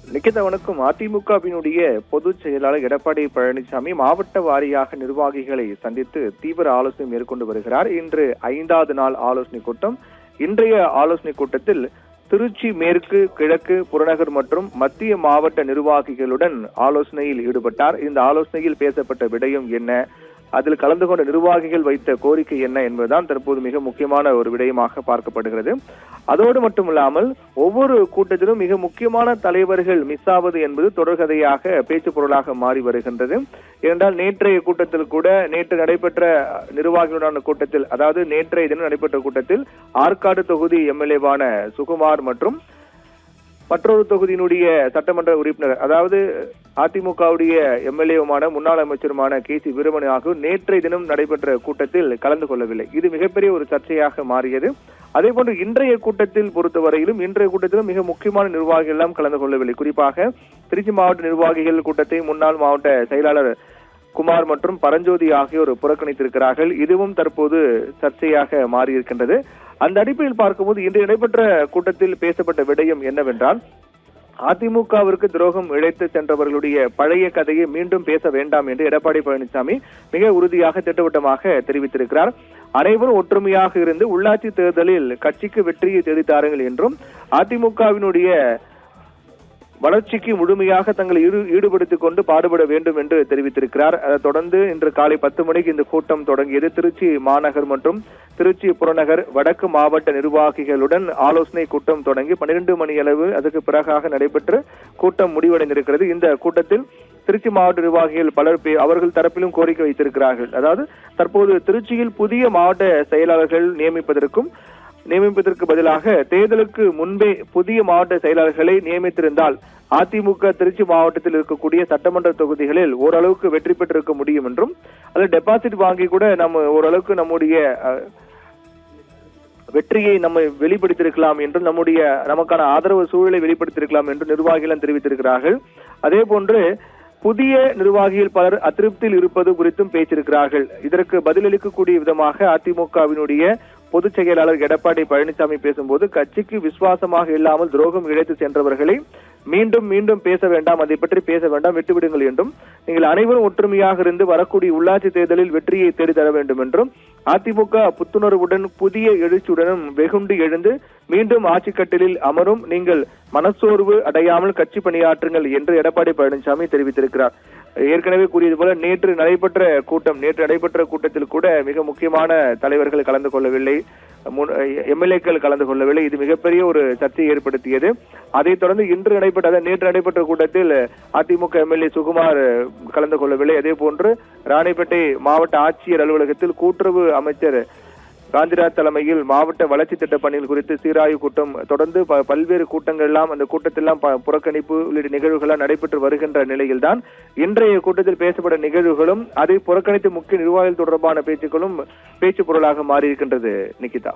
நிக்கிதா வணக்கம். அதிமுகவினுடைய பொதுச் செயலாளர் எடப்பாடி பழனிசாமி மாவட்ட வாரியாக நிர்வாகிகளை சந்தித்து தீவிர ஆலோசனை மேற்கொண்டு வருகிறார். இன்று 5வது நாள் ஆலோசனை கூட்டம். இன்றைய ஆலோசனை கூட்டத்தில் திருச்சி மேற்கு, கிழக்கு, புறநகர் மற்றும் மத்திய மாவட்ட நிர்வாகிகளுடன் ஆலோசனையில் ஈடுபட்டார். இந்த ஆலோசனையில் பேசப்பட்ட விடயம் என்ன, அதில் கலந்து கொண்ட நிர்வாகிகள் வைத்த கோரிக்கை என்ன என்பதுதான் தற்போது மிக முக்கியமான ஒரு விடயமாக பார்க்கப்படுகிறது. அதோடு மட்டுமில்லாமல் ஒவ்வொரு கூட்டத்திலும் மிக முக்கியமான தலைவர்கள் மிஸ் ஆவது என்பது தொடர்கதையாக பேச்சு பொருளாக மாறி வருகின்றது. ஏனென்றால் நேற்றைய கூட்டத்தில் கூட, நேற்று நடைபெற்ற நிர்வாகிகளுடான கூட்டத்தில், அதாவது நேற்றைய தினம் நடைபெற்ற கூட்டத்தில் ஆற்காடு தொகுதி எம்எல்ஏவான சுகுமார் மற்றும் மற்றொரு தொகுதியினுடைய சட்டமன்ற உறுப்பினர், அதாவது அதிமுகவுடைய எம்எல்ஏவுமான முன்னாள் அமைச்சருமான KC வீரமணி ஆகியோர் நேற்றைய தினம் நடைபெற்ற கூட்டத்தில் கலந்து கொள்ளவில்லை. இது மிகப்பெரிய ஒரு சர்ச்சையாக மாறியது. அதே போன்று இன்றைய கூட்டத்தில் பொறுத்தவரையிலும் இன்றைய கூட்டத்திலும் மிக முக்கியமான நிர்வாகிகள் எல்லாம் கலந்து கொள்ளவில்லை. குறிப்பாக திருச்சி மாவட்ட நிர்வாகிகள் கூட்டத்தை முன்னாள் மாவட்ட செயலாளர் குமார் மற்றும் பரஞ்சோதி ஆகியோர் புறக்கணித்திருக்கிறார்கள். இதுவும் தற்போது சர்ச்சையாக மாறியிருக்கின்றது. அந்த அடிப்படையில் பார்க்கும்போது இன்று நடைபெற்ற கூட்டத்தில் பேசப்பட்ட விடயம் என்னவென்றால், அதிமுகவிற்கு துரோகம் இழைத்து சென்றவர்களுடைய பழைய கதையை மீண்டும் பேச வேண்டாம் என்று எடப்பாடி பழனிசாமி மிக உறுதியாக திட்டவட்டமாக தெரிவித்திருக்கிறார். அனைவரும் ஒற்றுமையாக இருந்து உள்ளாட்சி தேர்தலில் கட்சிக்கு வெற்றியை தேடித்தாருங்கள் என்றும், அதிமுகவினுடைய வளர்ச்சிக்கு முழுமையாக தங்களை ஈடுபடுத்திக் கொண்டு பாடுபட வேண்டும் என்று தெரிவித்திருக்கிறார். அதைத் தொடர்ந்து இன்று காலை 10 மணிக்கு இந்த கூட்டம் தொடங்கியது. திருச்சி மாநகர் மற்றும் திருச்சி புறநகர் வடக்கு மாவட்ட நிர்வாகிகளுடன் ஆலோசனை கூட்டம் தொடங்கி 12 மணி அளவு அதுக்கு பிறகாக நடைபெற்று கூட்டம் முடிவடைந்திருக்கிறது. இந்த கூட்டத்தில் திருச்சி மாவட்ட நிர்வாகிகள் பலர் அவர்கள் தரப்பிலும் கோரிக்கை வைத்திருக்கிறார்கள். அதாவது தற்போது திருச்சியில் புதிய மாவட்ட செயலாளர்கள் நியமிப்பதற்கு பதிலாக தேர்தலுக்கு முன்பே புதிய மாவட்ட செயலாளர்களை நியமித்திருந்தால் அதிமுக திருச்சி மாவட்டத்தில் இருக்கக்கூடிய சட்டமன்ற தொகுதிகளில் ஓரளவுக்கு வெற்றி பெற்றிருக்க முடியும் என்றும், அதில் டெபாசிட் வாங்கி கூட நம்ம ஓரளவுக்கு நம்முடைய வெற்றியை நம்ம வெளிப்படுத்தியிருக்கலாம் என்றும், நமக்கான ஆதரவு சூழலை வெளிப்படுத்தியிருக்கலாம் என்று நிர்வாகிகள் தெரிவித்திருக்கிறார்கள். அதே போன்று புதிய நிர்வாகிகள் பலர் அதிருப்தியில் இருப்பது குறித்தும் பேசியிருக்கிறார்கள். இதற்கு பதிலளிக்கக்கூடிய விதமாக அதிமுகவினுடைய பொதுச் செயலாளர் எடப்பாடி பழனிசாமி பேசும்போது, கட்சிக்கு விசுவாசமாக இல்லாமல் துரோகம் இழைத்து சென்றவர்களை மீண்டும் மீண்டும் பேச வேண்டாம், அதை பற்றி பேச வேண்டாம், விட்டுவிடுங்கள் என்றும், நீங்கள் அனைவரும் ஒற்றுமையாக இருந்து வரக்கூடிய உள்ளாட்சி தேர்தலில் வெற்றியை தேடித்தர வேண்டும் என்றும், அதிமுக புத்துணர்வுடன் புதிய எழுச்சியுடனும் வெகுண்டு எழுந்து மீண்டும் ஆட்சி கட்டிலில் அமரும், நீங்கள் மனச்சோர்வு அடையாமல் கட்சி பணியாற்றுங்கள் என்று எடப்பாடி பழனிசாமி தெரிவித்திருக்கிறார். ஏற்கனவே கூறியது போல நேற்று நடைபெற்ற கூட்டத்தில் கூட மிக முக்கியமான தலைவர்கள் கலந்து கொள்ளவில்லை, எம்எல்ஏக்கள் கலந்து கொள்ளவில்லை. இது மிகப்பெரிய ஒரு சர்ச்சையை ஏற்படுத்தியது. அதைத் தொடர்ந்து நேற்று நடைபெற்ற கூட்டத்தில் அதிமுக எம்எல்ஏ சுகுமார் கலந்து கொள்ளவில்லை. அதே போன்று ராணிப்பேட்டை மாவட்ட ஆட்சியர் அலுவலகத்தில் கூட்டுறவு அமைச்சர் காந்திராஜ் தலைமையில் மாவட்ட வளர்ச்சி திட்ட பணிகள் குறித்து சீராய்வு கூட்டம் தொடர்ந்து பல்வேறு கூட்டங்கள் எல்லாம், அந்த கூட்டத்தெல்லாம் புறக்கணிப்பு உள்ளிட்ட நிகழ்வுகள் நடைபெற்று வருகின்ற நிலையில்தான் இன்றைய கூட்டத்தில் பேசப்பட்ட நிகழ்வுகளும் அதை புறக்கணித்து முக்கிய நிர்வாகிகள் தொடர்பான பேச்சுக்களும் பேச்சு பொருளாக மாறியிருக்கின்றது. நிக்கிதா.